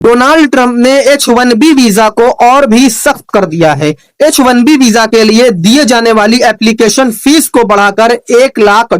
Donald Trump ने H1B visa को और भी सख्त कर दिया है। H1B वीजा के लिए दिए जाने वाली एप्लीकेशन फीस को बढ़ाकर $1 लाख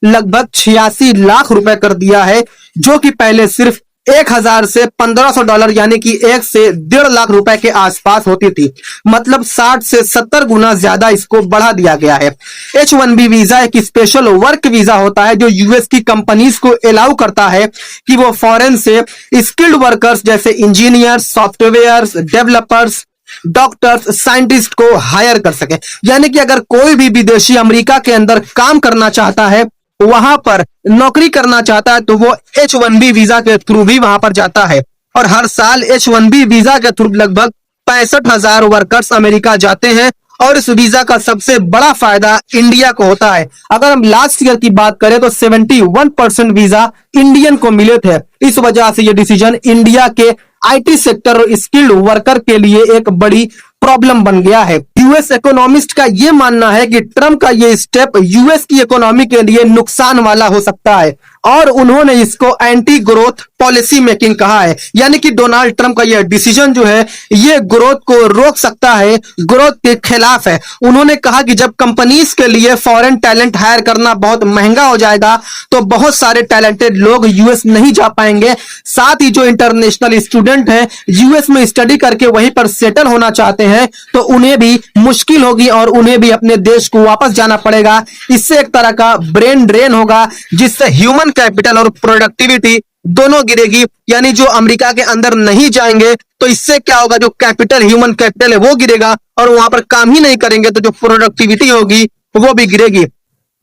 लगभग 86 लाख रुपए कर दिया है, जो कि पहले सिर्फ 1000 से $1500 यानी कि 1 से 1.5 लाख रुपए के आसपास होती थी। मतलब 60 से 70 गुना ज्यादा इसको बढ़ा दिया गया है। H1B वीजा एक स्पेशल वर्क वीजा होता है जो यूएस की कंपनीज को अलाउ करता है कि वो फॉरेन से स्किल्ड वर्कर्स जैसे engineer, software developers, doctors, scientist को हायर कर सके। यानी कि अगर कोई भी विदेशी अमेरिका के अंदर काम करना चाहता है, वहां पर नौकरी करना चाहता है, तो वो H1B वीजा के थ्रू भी वहां पर जाता है। और हर साल H1B वीजा के थ्रू लगभग 65,000 वर्कर्स अमेरिका जाते हैं। और इस वीजा का सबसे बड़ा फायदा इंडिया को होता है। अगर हम लास्ट ईयर की बात करें तो 71% वीजा इंडियन को मिले थे। इस वजह से यह डिसीजन इंडिया के आईटी सेक्टर और स्किल्ड वर्कर के लिए एक बड़ी प्रॉब्लम बन गया है। यूएस इकोनॉमिस्ट का यह मानना है कि ट्रंप का यह स्टेप यूएस की इकोनॉमी के लिए नुकसान वाला हो सकता है और उन्होंने इसको एंटी ग्रोथ पॉलिसी मेकिंग कहा है। यानी कि डोनाल्ड ट्रंप का यह डिसीजन जो है ये ग्रोथ को रोक सकता है, ग्रोथ के खिलाफ है। उन्होंने कहा कि जब कंपनीज के लिए फॉरेन टैलेंट हायर करना बहुत महंगा हो जाएगा तो बहुत सारे टैलेंटेड लोग यूएस नहीं जा पाएंगे। साथ ही जो इंटरनेशनल स्टूडेंट हैं यूएस में स्टडी करके वहीं पर सेटल होना चाहते हैं तो उन्हें भी मुश्किल होगी और उन्हें भी अपने देश को वापस जाना पड़ेगा। इससे एक तरह का ब्रेन ड्रेन होगा जिससे ह्यूमन कैपिटल और प्रोडक्टिविटी दोनों गिरेगी। यानी जो अमेरिका के अंदर नहीं जाएंगे तो इससे क्या होगा, जो कैपिटल ह्यूमन कैपिटल है वो गिरेगा और वहां पर काम ही नहीं करेंगे तो जो प्रोडक्टिविटी होगी वो भी गिरेगी।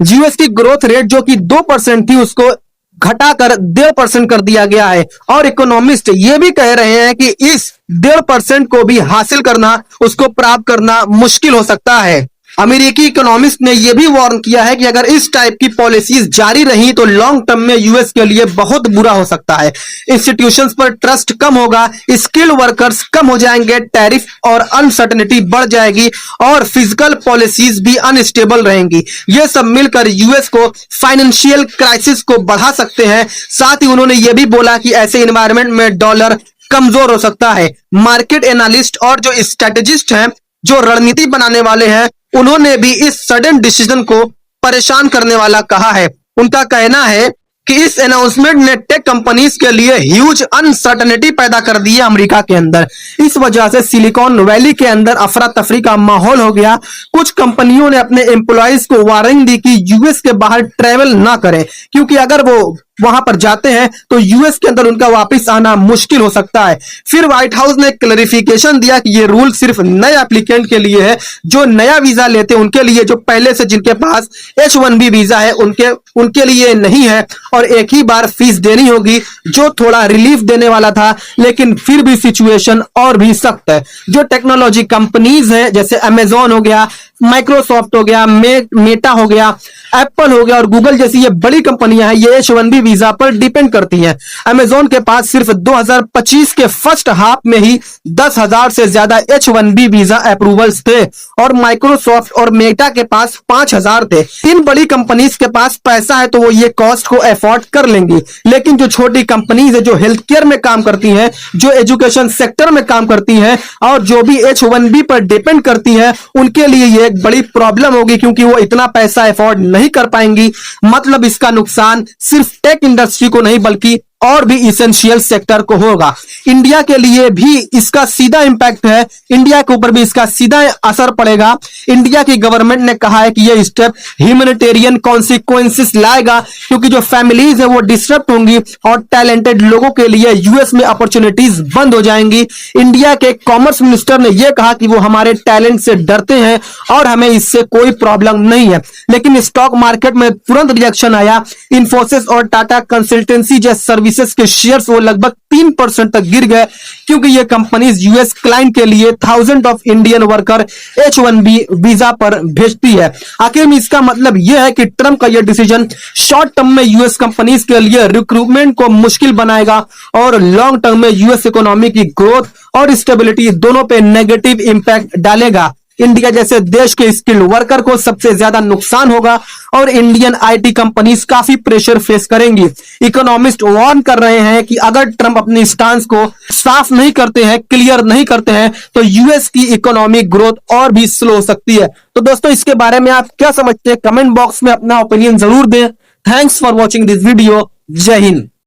यूएस की ग्रोथ रेट जो कि 2% थी उसको घटाकर 1.5% कर दिया गया है। और इकोनॉमिस्ट ये भी कह रहे हैं कि इस 1.5% को भी हासिल करना, उसको प्राप्त करना मुश्किल हो सकता है। अमेरिकी इकोनॉमिस्ट ने यह भी वार्न किया है कि अगर इस टाइप की पॉलिसीज जारी रही तो लॉन्ग टर्म में यूएस के लिए बहुत बुरा हो सकता है। इंस्टीट्यूशंस पर ट्रस्ट कम होगा, स्किल्ड वर्कर्स कम हो जाएंगे, टैरिफ और अनसर्टेनिटी बढ़ जाएगी और फिजिकल पॉलिसीज भी अनस्टेबल रहेंगी। ये सब मिलकर यूएस को फाइनेंशियल क्राइसिस को बढ़ा सकते हैं। साथ ही उन्होंने यह भी बोला कि ऐसे एनवायरनमेंट में डॉलर कमजोर हो सकता है। मार्केट एनालिस्ट और जो स्ट्रेटेजिस्ट हैं, जो रणनीति बनाने वाले हैं, उन्होंने भी इस सडन डिसीजन को परेशान करने वाला कहा है। उनका कहना है कि इस अनाउंसमेंट ने टेक कंपनीज के लिए ह्यूज अनसर्टेनिटी पैदा कर दी है अमेरिका के अंदर। इस वजह से सिलिकॉन वैली के अंदर अफरा तफरी का माहौल हो गया। कुछ कंपनियों ने अपने एम्प्लॉयज को वार्निंग दी कि यूएस के बाहर ट्रेवल ना करें, क्योंकि अगर वो वहां पर जाते हैं तो यूएस के अंदर उनका वापस आना मुश्किल हो सकता है। फिर व्हाइट हाउस ने क्लैरिफिकेशन दिया कि ये रूल सिर्फ नए एप्लीकेंट के लिए है, जो नया वीजा लेते हैं उनके लिए, जो पहले से जिनके पास H1B वीजा है उनके लिए नहीं है और एक ही बार फीस देनी होगी, जो थोड़ा रिलीफ देने वाला था। लेकिन फिर भी सिचुएशन और भी सख्त है। जो टेक्नोलॉजी कंपनीज हैं जैसे अमेजॉन हो गया, माइक्रोसॉफ्ट हो गया, मेटा हो गया, एप्पल हो गया और गूगल जैसी ये बड़ी कंपनियां हैं, ये H1B वीजा पर डिपेंड करती हैं। अमेजॉन के पास सिर्फ 2025 के फर्स्ट हाफ में ही 10,000 से ज्यादा H1B वीजा अप्रूवल्स थे और माइक्रोसॉफ्ट और मेटा के पास 5,000 थे। इन बड़ी कंपनीज के पास पैसा है तो वो ये कॉस्ट को अफोर्ड कर लेंगी। लेकिन जो छोटी कंपनीज है, जो हेल्थ केयर में काम करती हैं, जो एजुकेशन सेक्टर में काम करती हैं और जो भी H1B पर डिपेंड करती हैं, उनके लिए ये एक बड़ी प्रॉब्लम होगी, क्योंकि वो इतना पैसा अफोर्ड नहीं कर पाएंगी। मतलब इसका नुकसान सिर्फ टेक इंडस्ट्री को नहीं बल्कि और भी इसेंशियल सेक्टर को होगा। इंडिया के लिए भी इसका सीधा इंपैक्ट है, इंडिया के ऊपर भी इसका सीधा असर पड़ेगा। इंडिया की गवर्नमेंट ने कहा है कि यह स्टेप ह्यूमैनिटेरियन कॉन्सिक्वेंसेस लाएगा, क्योंकि जो फैमिलीज है वो डिस्टर्ब होंगी और टैलेंटेड लोगों के लिए यूएस में अपॉर्चुनिटीज बंद हो जाएंगी। इंडिया के कॉमर्स मिनिस्टर ने यह कहा कि वो हमारे टैलेंट से डरते हैं और हमें इससे कोई प्रॉब्लम नहीं है। लेकिन स्टॉक मार्केट में तुरंत रिएक्शन आया। इन्फोसिस और टाटा कंसल्टेंसी जैसे सर्विसेज के शेयर्स वो लगभग 3% तक गिर गए, क्योंकि ये कंपनीज यूएस क्लाइंट के लिए thousand of Indian worker H1B visa पर भेजती है। आखिर में इसका मतलब यह है कि ट्रंप का यह डिसीजन शॉर्ट टर्म में यूएस कंपनीज के लिए रिक्रूटमेंट को मुश्किल बनाएगा और लॉन्ग टर्म में यूएस इकोनॉमी की ग्रोथ और स्टेबिलिटी दोनों पे नेगेटिव इंपैक्ट डालेगा। इंडिया जैसे देश के स्किल्ड वर्कर को सबसे ज्यादा नुकसान होगा और इंडियन आईटी कंपनीज काफी प्रेशर फेस करेंगी। इकोनॉमिस्ट वार्न कर रहे हैं कि अगर ट्रंप अपनी स्टांस को साफ नहीं करते हैं, क्लियर नहीं करते हैं, तो यूएस की इकोनॉमिक ग्रोथ और भी स्लो हो सकती है। तो दोस्तों इसके बारे में आप क्या समझते हैं, कमेंट बॉक्स में अपना ओपिनियन जरूर दें। Thanks for watching this video. जय हिंद।